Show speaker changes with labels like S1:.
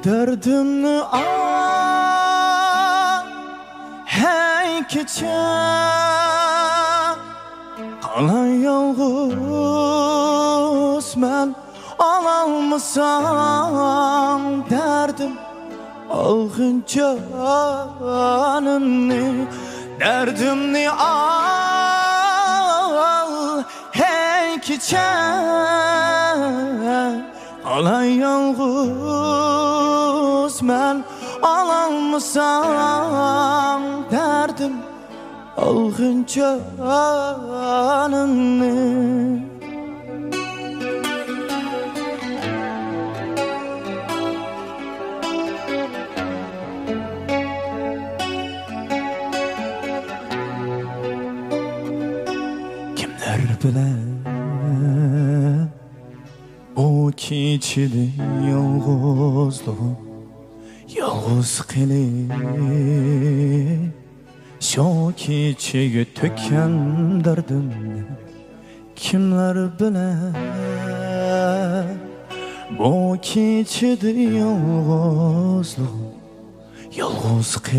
S1: Derdimni al hey kecha Qalan yolg'iz men ololmasam derdim Algın canimni Derdimni al hey kecha Qalan yolg'iz men ololmasam derdim Algın canimni Kimler bilen o keçidi yolg'izligim Yolg'iz qilib shu kechaga to'kkan dardimni Kimlar bilan bu keçidi yolg'izligim Yolg'iz qilib